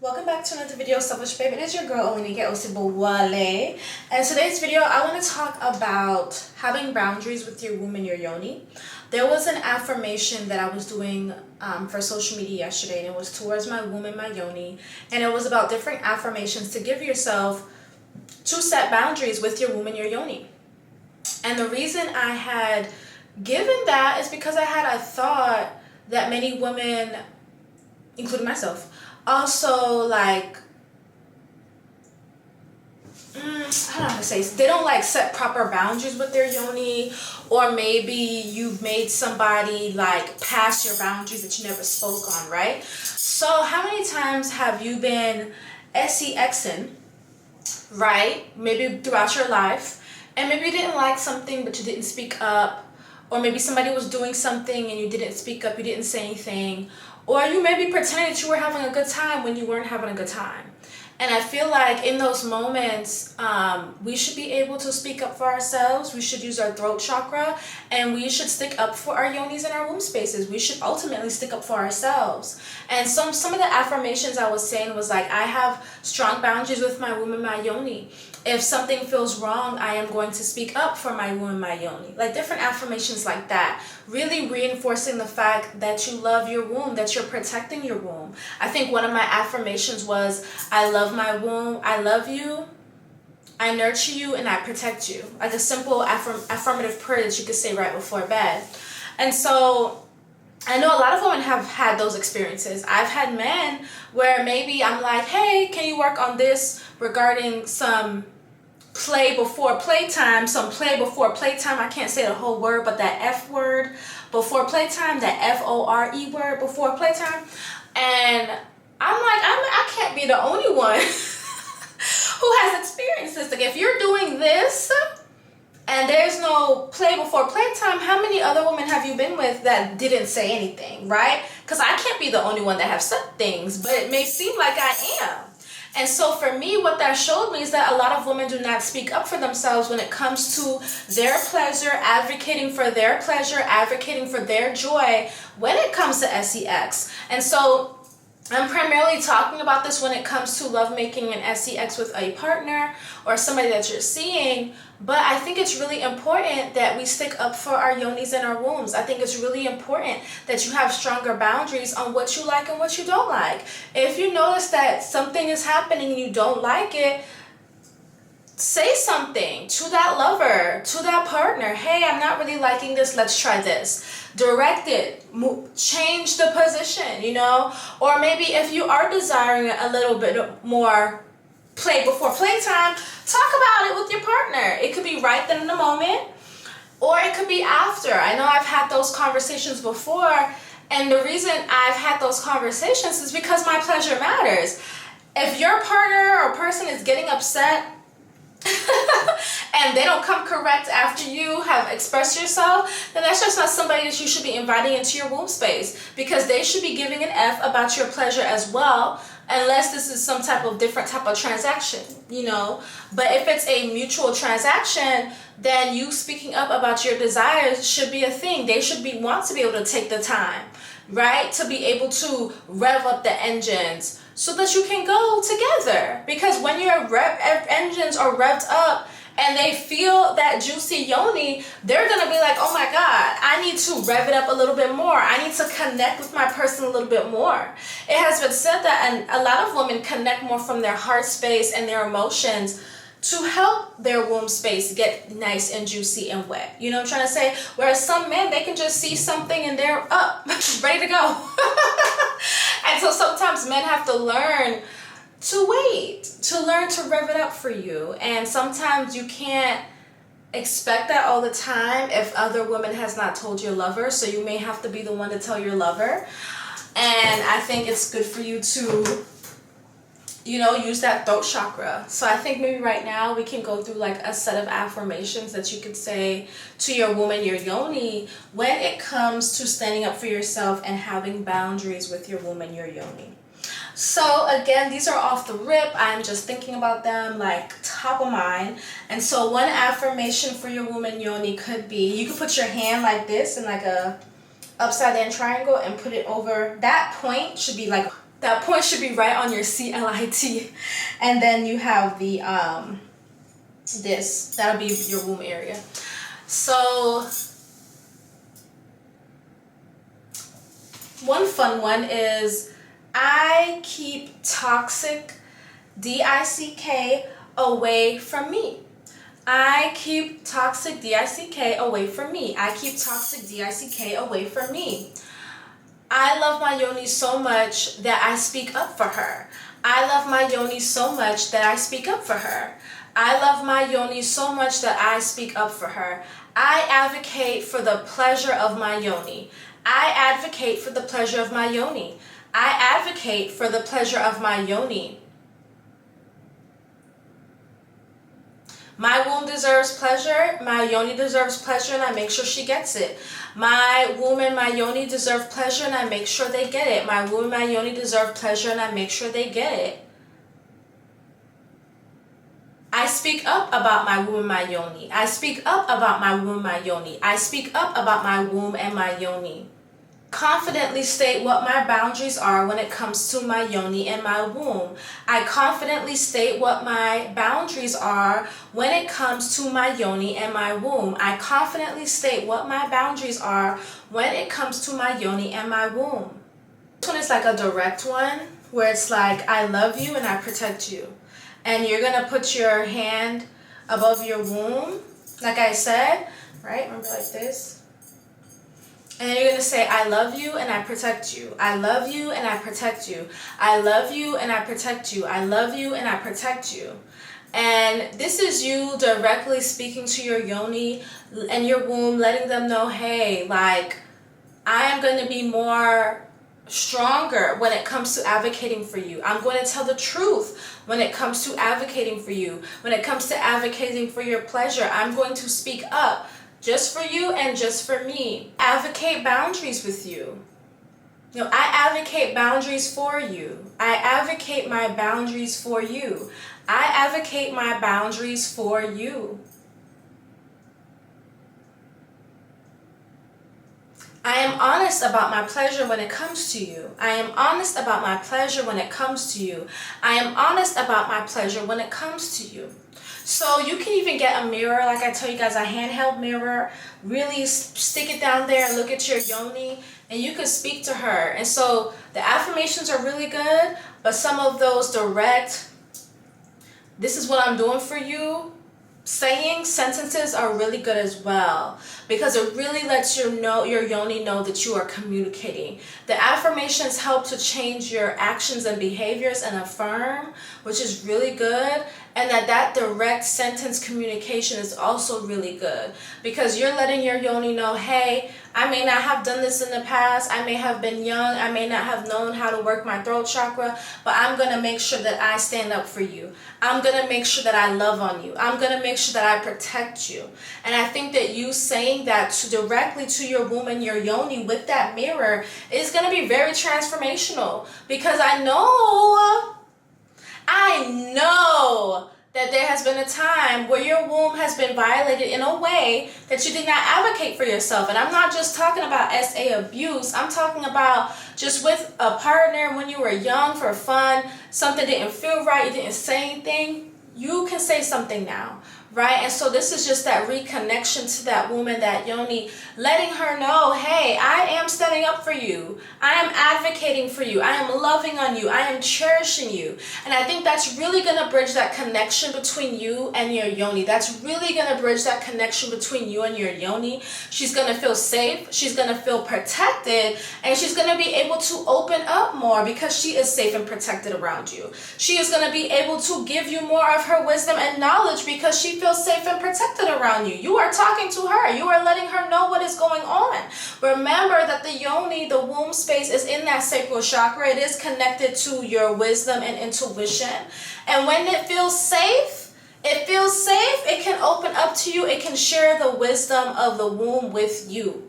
Welcome back to another video, Selfish Babe. It is your girl, Yoni, and today's video, I want to talk about having boundaries with your womb and your yoni. There was an affirmation that I was doing for social media yesterday, and it was towards my womb and my yoni, and it was about different affirmations to give yourself to set boundaries with your womb and your yoni. And the reason I had given that is because I had a thought that many women, including myself, also like I don't know how to say this. They don't like set proper boundaries with their yoni, or maybe you've made somebody like pass your boundaries that you never spoke on, right? So how many times have you been SEXing, right? Maybe throughout your life, and maybe you didn't like something but you didn't speak up, or maybe somebody was doing something and you didn't speak up, you didn't say anything, or you maybe pretended that you were having a good time when you weren't having a good time. And I feel like in those moments, we should be able to speak up for ourselves. We should use our throat chakra, and we should stick up for our yonis and our womb spaces. We should ultimately stick up for ourselves. And some of the affirmations I was saying was like, I have strong boundaries with my womb and my yoni. If something feels wrong, I am going to speak up for my womb and my yoni. Like different affirmations like that. Really reinforcing the fact that you love your womb, that you're protecting your womb. I think one of my affirmations was, I love my womb, I love you, I nurture you, and I protect you. Like a simple affirmative prayer that you could say right before bed. And so I know a lot of women have had those experiences. I've had men where maybe I'm like, hey, can you work on this regarding some play before playtime, I can't say the whole word, but that F word before playtime, that FORE word before playtime. And I'm like, I can't be the only one who has experienced this. Like if you're doing this and there's no play before playtime, how many other women have you been with that didn't say anything, right? Because I can't be the only one that have said things, but it may seem like I am. And so for me, what that showed me is that a lot of women do not speak up for themselves when it comes to their pleasure, advocating for their pleasure, advocating for their joy when it comes to sex. And so I'm primarily talking about this when it comes to lovemaking and sex with a partner or somebody that you're seeing. But I think it's really important that we stick up for our yonis and our wombs. I think it's really important that you have stronger boundaries on what you like and what you don't like. If you notice that something is happening and you don't like it, say something to that lover, to that partner. Hey, I'm not really liking this. Let's try this. Direct it. Change the position, you know? Or maybe if you are desiring a little bit more play before playtime, talk about it with your partner. It could be right then in the moment, or it could be after. I know I've had those conversations before, and the reason I've had those conversations is because my pleasure matters. If your partner or person is getting upset and they don't come correct after you have expressed yourself, then that's just not somebody that you should be inviting into your womb space, because they should be giving an F about your pleasure as well, unless this is some type of different type of transaction, you know. But if it's a mutual transaction, then you speaking up about your desires should be a thing. They should want to be able to take the time, right, to be able to rev up the engines so that you can go together. Because when your engines are revved up and they feel that juicy yoni, they're gonna be like, oh my God, I need to rev it up a little bit more. I need to connect with my person a little bit more. It has been said that, and a lot of women connect more from their heart space and their emotions to help their womb space get nice and juicy and wet. You know what I'm trying to say? Whereas some men, they can just see something and they're up, ready to go. And so sometimes men have to learn to wait, to learn to rev it up for you. And sometimes you can't expect that all the time if other women has not told your lover, so you may have to be the one to tell your lover. And I think it's good for you to, you know, use that throat chakra. So I think maybe right now we can go through like a set of affirmations that you could say to your woman, your yoni, when it comes to standing up for yourself and having boundaries with your woman, your yoni. So again, these are off the rip. I'm just thinking about them like top of mind. And so one affirmation for your woman yoni could be, you could put your hand like this in like a upside down triangle and put it over. That point should be like That point should be right on your CLIT. And then you have the this. That'll be your womb area. So one fun one is I keep toxic, DICK, away from me. I keep toxic, DICK, away from me. I keep toxic, DICK, away from me. I love my Yoni so much that I speak up for her. I love my Yoni so much that I speak up for her. I love my Yoni so much that I speak up for her. I advocate for the pleasure of my Yoni. I advocate for the pleasure of my Yoni. I advocate for the pleasure of my Yoni. My womb deserves pleasure, my Yoni deserves pleasure, and I make sure she gets it. My womb and my Yoni deserve pleasure, and I make sure they get it. My womb and my Yoni deserve pleasure, and I make sure they get it. I speak up about my womb and my Yoni. I speak up about my womb and my Yoni. I speak up about my womb and my Yoni. Confidently state what my boundaries are when it comes to my Yoni and my womb. I confidently state what my boundaries are when it comes to my Yoni and my womb. I confidently state what my boundaries are when it comes to my Yoni and my womb. This one is like a direct one where it's like, I love you and I protect you. And you're going to put your hand above your womb, like I said, right? Remember, like this. And then you're going to say, I love you and I protect you. I love you and I protect you. I love you and I protect you. I love you and I protect you. And this is you directly speaking to your Yoni and your womb, letting them know, hey, like, I am going to be more stronger when it comes to advocating for you. I'm going to tell the truth when it comes to advocating for you. When it comes to advocating for your pleasure, I'm going to speak up. Just for you and just for me. Advocate boundaries with you. You know, I advocate boundaries for you. I advocate my boundaries for you. I advocate my boundaries for you. I am honest about my pleasure when it comes to you. I am honest about my pleasure when it comes to you. I am honest about my pleasure when it comes to you. So you can even get a mirror, like I tell you guys, a handheld mirror. Really stick it down there and look at your Yoni, and you can speak to her. And so the affirmations are really good, but some of those direct, this is what I'm doing for you, saying sentences are really good as well, because it really lets your Yoni know that you are communicating. The affirmations help to change your actions and behaviors and affirm, which is really good. And that direct sentence communication is also really good, because you're letting your Yoni know, hey, I may not have done this in the past. I may have been young. I may not have known how to work my throat chakra, but I'm going to make sure that I stand up for you. I'm going to make sure that I love on you. I'm going to make sure that I protect you. And I think that you saying that directly to your womb and your Yoni with that mirror is going to be very transformational, because I know that there has been a time where your womb has been violated in a way that you did not advocate for yourself. And I'm not just talking about SA abuse. I'm talking about just with a partner when you were young for fun, something didn't feel right, you didn't say anything. You can say something now, right? And so this is just that reconnection to that woman, that Yoni, letting her know, hey, I am standing up for you. I am advocating for you. I am loving on you. I am cherishing you. And I think that's really going to bridge that connection between you and your Yoni. That's really going to bridge that connection between you and your Yoni. She's going to feel safe. She's going to feel protected. And she's going to be able to open up more because she is safe and protected around you. She is going to be able to give you more of her wisdom and knowledge because she feels safe and protected around you. You are talking to her. You are letting her know what is going on. Remember that the Yoni, the womb space, is in that sacral chakra. It is connected to your wisdom and intuition. And when it feels safe, it can open up to you. It can share the wisdom of the womb with you.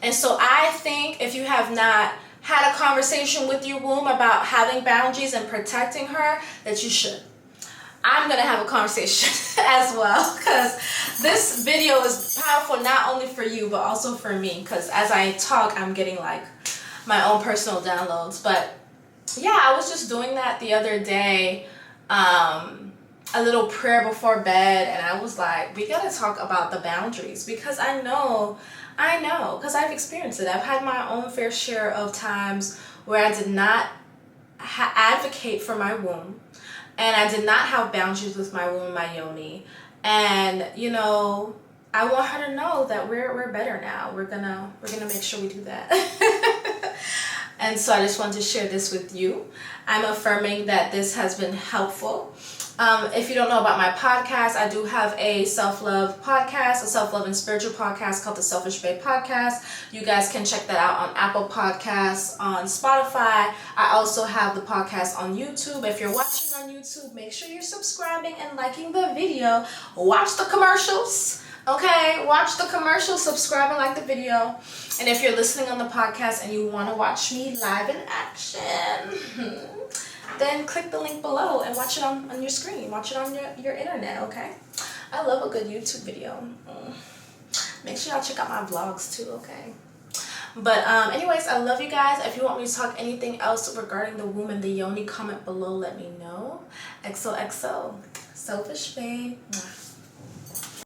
And so I think if you have not had a conversation with your womb about having boundaries and protecting her, that you should. I'm going to have a conversation as well, because this video is powerful not only for you, but also for me, because as I talk, I'm getting like my own personal downloads. But yeah, I was just doing that the other day. A little prayer before bed, and I was like, we gotta talk about the boundaries, because I know, because I've experienced it. I've had my own fair share of times where I did not advocate for my womb, and I did not have boundaries with my womb, my yoni, and you know, I want her to know that we're better now. We're gonna make sure we do that. And so I just wanted to share this with you. I'm affirming that this has been helpful. If you don't know about my podcast, I do have a self-love podcast, a self-love and spiritual podcast called the Selfish Babe Podcast. You guys can check that out on Apple Podcasts, on Spotify. I also have the podcast on YouTube. If you're watching on YouTube, make sure you're subscribing and liking the video. Watch the commercials. Okay, watch the commercial, subscribe and like the video. And if you're listening on the podcast and you want to watch me live in action, then click the link below and watch it on your screen. Watch it on your internet, okay? I love a good YouTube video. Make sure y'all check out my vlogs too, okay? But anyways, I love you guys. If you want me to talk anything else regarding the womb and the yoni, comment below, let me know. XOXO. Selfish babe.